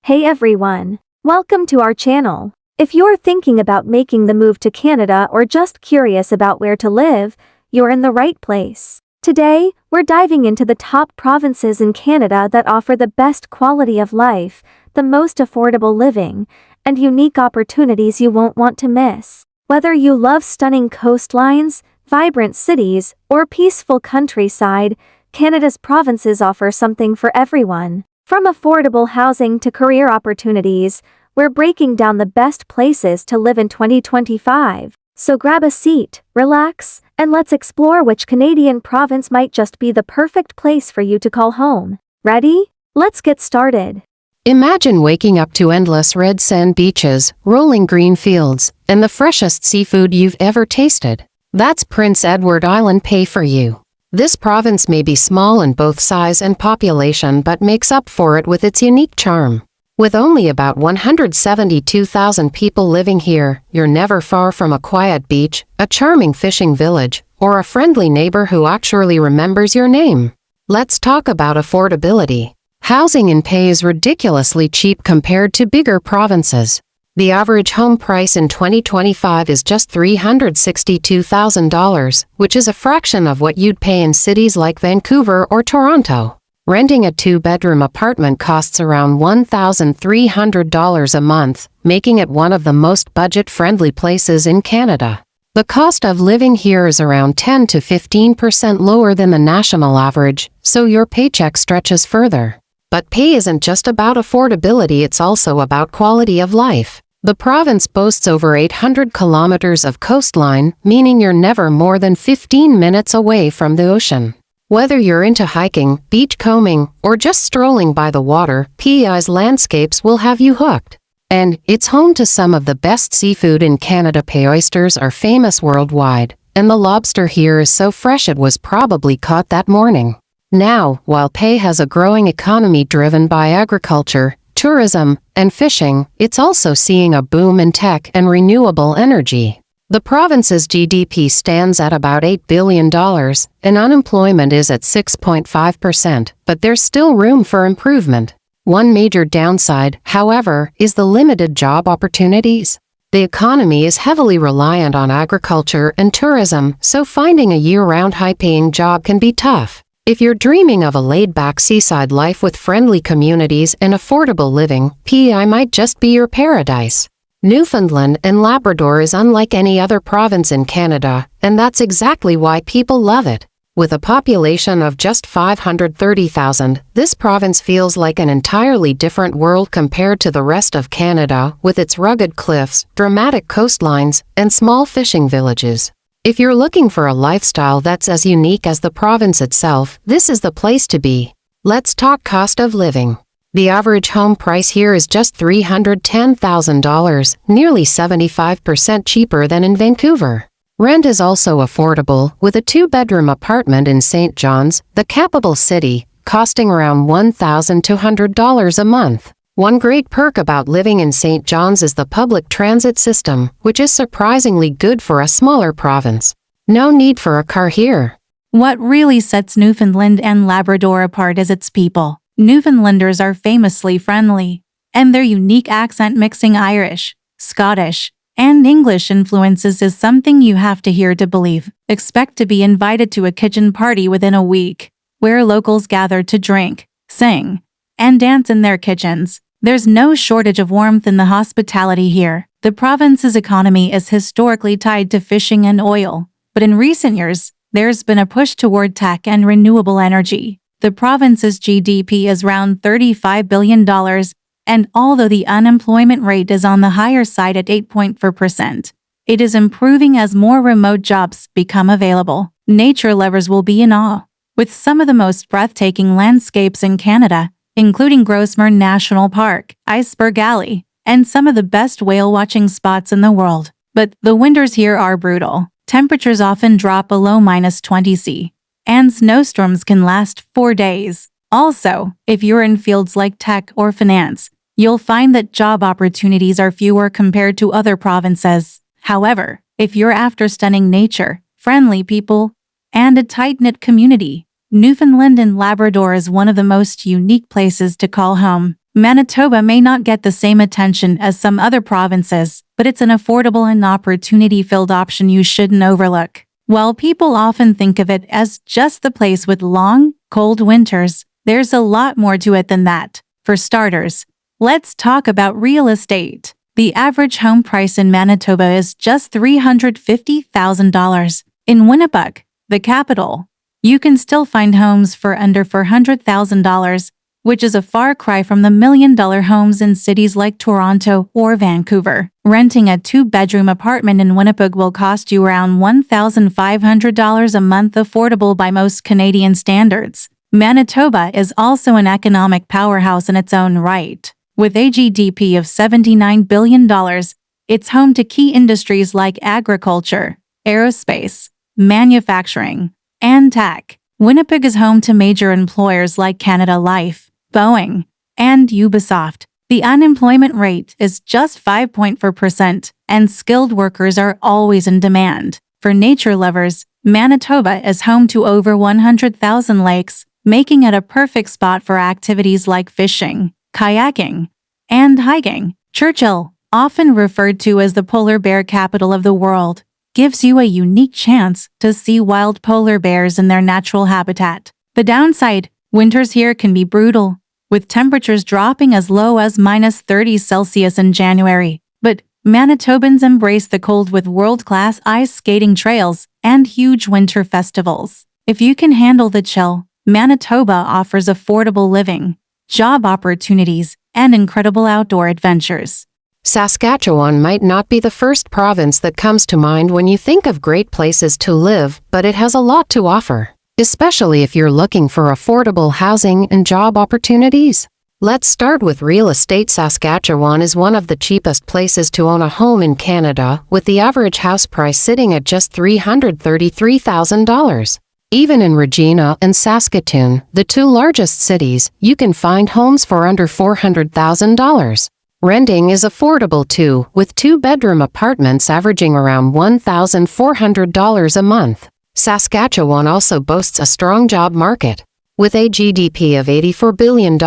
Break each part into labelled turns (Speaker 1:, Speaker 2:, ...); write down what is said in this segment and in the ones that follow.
Speaker 1: Hey everyone! Welcome to our channel. If you're thinking about making the move to Canada or just curious about where to live, you're in the right place. Today, we're diving into the top provinces in Canada that offer the best quality of life, the most affordable living, and unique opportunities you won't want to miss. Whether you love stunning coastlines, vibrant cities, or peaceful countryside, Canada's provinces offer something for everyone. From affordable housing to career opportunities, we're breaking down the best places to live in 2025. So grab a seat, relax, and let's explore which Canadian province might just be the perfect place for you to call home. Ready? Let's get started.
Speaker 2: Imagine waking up to endless red sand beaches, rolling green fields, and the freshest seafood you've ever tasted. That's Prince Edward Island pay for you. This province may be small in both size and population but makes up for it with its unique charm. With only about 172,000 people living here, you're never far from a quiet beach, a charming fishing village, or a friendly neighbor who actually remembers your name. Let's talk about affordability. Housing in Pay is ridiculously cheap compared to bigger provinces. The average home price in 2025 is just $362,000, which is a fraction of what you'd pay in cities like Vancouver or Toronto. Renting a two-bedroom apartment costs around $1,300 a month, making it one of the most budget-friendly places in Canada. The cost of living here is around 10 to 15% lower than the national average, so your paycheck stretches further. But Pay isn't just about affordability, it's also about quality of life. The province boasts over 800 kilometers of coastline, meaning you're never more than 15 minutes away from the ocean. Whether you're into hiking, beachcombing, or just strolling by the water, PEI's landscapes will have you hooked. And it's home to some of the best seafood in Canada. Pay oysters are famous worldwide, and the lobster here is so fresh it was probably caught that morning. Now, while Pay has a growing economy driven by agriculture, tourism, and fishing, it's also seeing a boom in tech and renewable energy. The province's GDP stands at about $8 billion, and unemployment is at 6.5%, but there's still room for improvement. One major downside, however, is the limited job opportunities. The economy is heavily reliant on agriculture and tourism, so finding a year-round high-paying job can be tough. If you're dreaming of a laid-back seaside life with friendly communities and affordable living, PEI might just be your paradise. Newfoundland and Labrador is unlike any other province in Canada, and that's exactly why people love it. With a population of just 530,000, this province feels like an entirely different world compared to the rest of Canada, with its rugged cliffs, dramatic coastlines, and small fishing villages. If you're looking for a lifestyle that's as unique as the province itself, this is the place to be. Let's talk cost of living. The average home price here is just $310,000, nearly 75% cheaper than in Vancouver. Rent is also affordable, with a two-bedroom apartment in St. John's, the capital city, costing around $1,200 a month. One great perk about living in St. John's is the public transit system, which is surprisingly good for a smaller province. No need for a car here.
Speaker 3: What really sets Newfoundland and Labrador apart is its people. Newfoundlanders are famously friendly, and their unique accent mixing Irish, Scottish, and English influences is something you have to hear to believe. Expect to be invited to a kitchen party within a week, where locals gather to drink, sing, and dance in their kitchens. There's no shortage of warmth in the hospitality here. The province's economy is historically tied to fishing and oil, but in recent years, there's been a push toward tech and renewable energy. The province's GDP is around $35 billion, and although the unemployment rate is on the higher side at 8.4%, it is improving as more remote jobs become available. Nature lovers will be in awe, with some of the most breathtaking landscapes in Canada, including Grosvenor National Park, Iceberg Alley, and some of the best whale-watching spots in the world. But the winters here are brutal. Temperatures often drop below -20 C, and snowstorms can last 4 days. Also, if you're in fields like tech or finance, you'll find that job opportunities are fewer compared to other provinces. However, if you're after stunning nature, friendly people, and a tight-knit community, Newfoundland and Labrador is one of the most unique places to call home. Manitoba may not get the same attention as some other provinces, but it's an affordable and opportunity-filled option you shouldn't overlook. While people often think of it as just the place with long, cold winters, there's a lot more to it than that. For starters, let's talk about real estate. The average home price in Manitoba is just $350,000. In Winnipeg, the capital, you can still find homes for under $400,000, which is a far cry from the million-dollar homes in cities like Toronto or Vancouver. Renting a two-bedroom apartment in Winnipeg will cost you around $1,500 a month, affordable by most Canadian standards. Manitoba is also an economic powerhouse in its own right. With a GDP of $79 billion, it's home to key industries like agriculture, aerospace, manufacturing, and tech. Winnipeg is home to major employers like Canada Life, Boeing, and Ubisoft. The unemployment rate is just 5.4%, and skilled workers are always in demand. For nature lovers, Manitoba is home to over 100,000 lakes, making it a perfect spot for activities like fishing, kayaking, and hiking. Churchill, often referred to as the polar bear capital of the world, gives you a unique chance to see wild polar bears in their natural habitat. The downside, winters here can be brutal, with temperatures dropping as low as -30°C in January. But Manitobans embrace the cold with world-class ice skating trails and huge winter festivals. If you can handle the chill, Manitoba offers affordable living, job opportunities, and incredible outdoor adventures.
Speaker 2: Saskatchewan might not be the first province that comes to mind when you think of great places to live, but it has a lot to offer, especially if you're looking for affordable housing and job opportunities. Let's start with real estate. Saskatchewan is one of the cheapest places to own a home in Canada, with the average house price sitting at just $333,000. Even in Regina and Saskatoon, the two largest cities, you can find homes for under $400,000. Renting is affordable too, with two-bedroom apartments averaging around $1,400 a month. Saskatchewan also boasts a strong job market. With a GDP of $84 billion,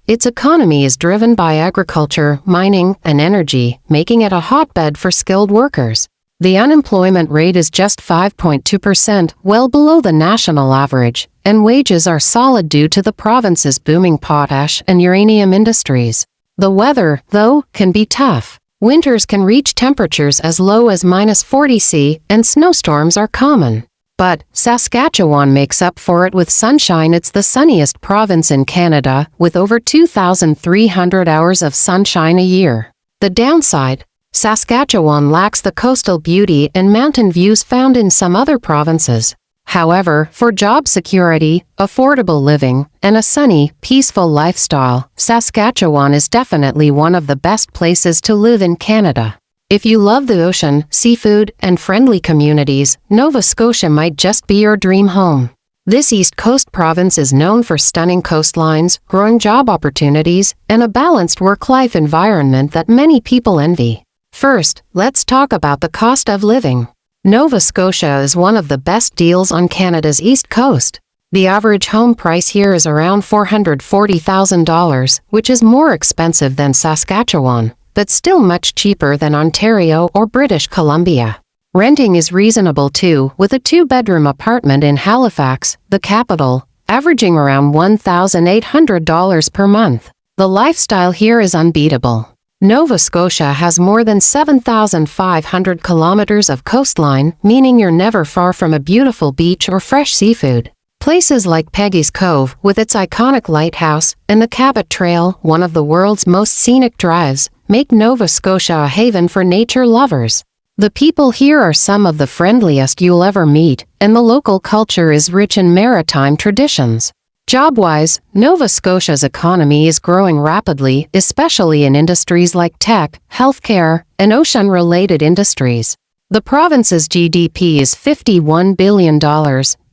Speaker 2: its economy is driven by agriculture, mining, and energy, making it a hotbed for skilled workers. The unemployment rate is just 5.2%, well below the national average, and wages are solid due to the province's booming potash and uranium industries. The weather, though, can be tough. Winters can reach temperatures as low as -40°C, and snowstorms are common. But Saskatchewan makes up for it with sunshine. It's the sunniest province in Canada, with over 2,300 hours of sunshine a year. The downside, Saskatchewan lacks the coastal beauty and mountain views found in some other provinces. However, for job security, affordable living, and a sunny, peaceful lifestyle, Saskatchewan is definitely one of the best places to live in Canada. If you love the ocean, seafood, and friendly communities, Nova Scotia might just be your dream home. This East Coast province is known for stunning coastlines, growing job opportunities, and a balanced work-life environment that many people envy. First, let's talk about the cost of living. Nova Scotia is one of the best deals on Canada's East Coast. The average home price here is around $440,000, which is more expensive than Saskatchewan, but still much cheaper than Ontario or British Columbia. Renting is reasonable too, with a two-bedroom apartment in Halifax, the capital, averaging around $1,800 per month. The lifestyle here is unbeatable. Nova Scotia has more than 7,500 kilometers of coastline, meaning you're never far from a beautiful beach or fresh seafood. Places like Peggy's Cove, with its iconic lighthouse, and the Cabot Trail, one of the world's most scenic drives, make Nova Scotia a haven for nature lovers. The people here are some of the friendliest you'll ever meet, and the local culture is rich in maritime traditions. Job-wise, Nova Scotia's economy is growing rapidly, especially in industries like tech, healthcare, and ocean-related industries. The province's GDP is $51 billion,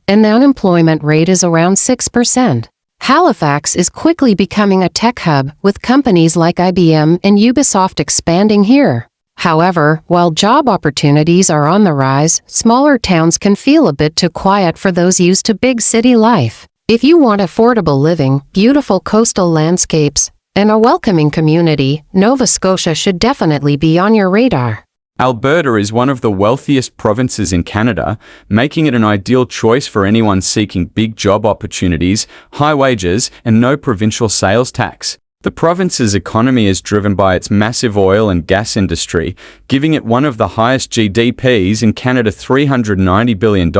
Speaker 2: and the unemployment rate is around 6%. Halifax is quickly becoming a tech hub, with companies like IBM and Ubisoft expanding here. However, while job opportunities are on the rise, smaller towns can feel a bit too quiet for those used to big city life. If you want affordable living, beautiful coastal landscapes, And a welcoming community, Nova Scotia should definitely be on your radar.
Speaker 4: Alberta is one of the wealthiest provinces in Canada, making it an ideal choice for anyone seeking big job opportunities, high wages, and no provincial sales tax. The province's economy is driven by its massive oil and gas industry, giving it one of the highest GDPs in Canada, $390 billion,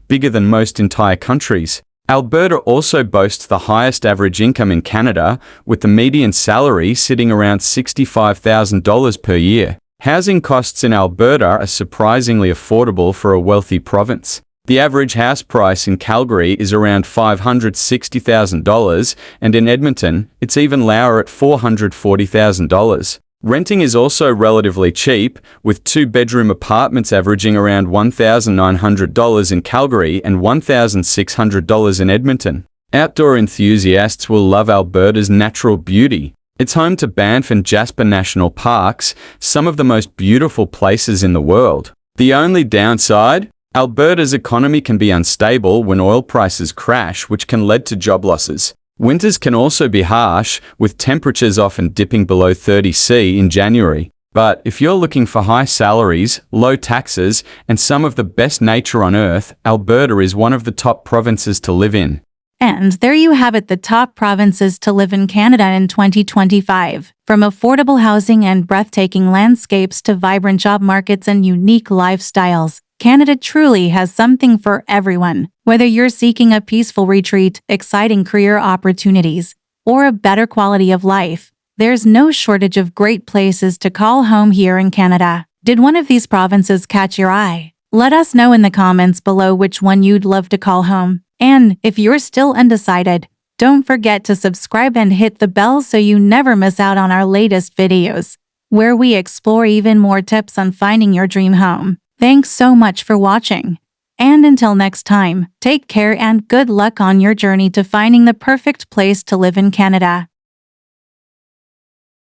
Speaker 4: bigger than most entire countries. Alberta also boasts the highest average income in Canada, with the median salary sitting around $65,000 per year. Housing costs in Alberta are surprisingly affordable for a wealthy province. The average house price in Calgary is around $560,000, and in Edmonton, it's even lower at $440,000. Renting is also relatively cheap, with two-bedroom apartments averaging around $1,900 in Calgary and $1,600 in Edmonton. Outdoor enthusiasts will love Alberta's natural beauty. It's home to Banff and Jasper National Parks, some of the most beautiful places in the world. The only downside? Alberta's economy can be unstable when oil prices crash, which can lead to job losses. Winters can also be harsh, with temperatures often dipping below 30°C in January. But if you're looking for high salaries, low taxes, and some of the best nature on earth, Alberta is one of the top provinces to live in.
Speaker 3: And there you have it, the top provinces to live in Canada in 2025. From affordable housing and breathtaking landscapes to vibrant job markets and unique lifestyles, Canada truly has something for everyone. Whether you're seeking a peaceful retreat, exciting career opportunities, or a better quality of life, there's no shortage of great places to call home here in Canada. Did one of these provinces catch your eye? Let us know in the comments below which one you'd love to call home. And if you're still undecided, don't forget to subscribe and hit the bell so you never miss out on our latest videos, where we explore even more tips on finding your dream home. Thanks so much for watching. And until next time, take care and good luck on your journey to finding the perfect place to live in Canada.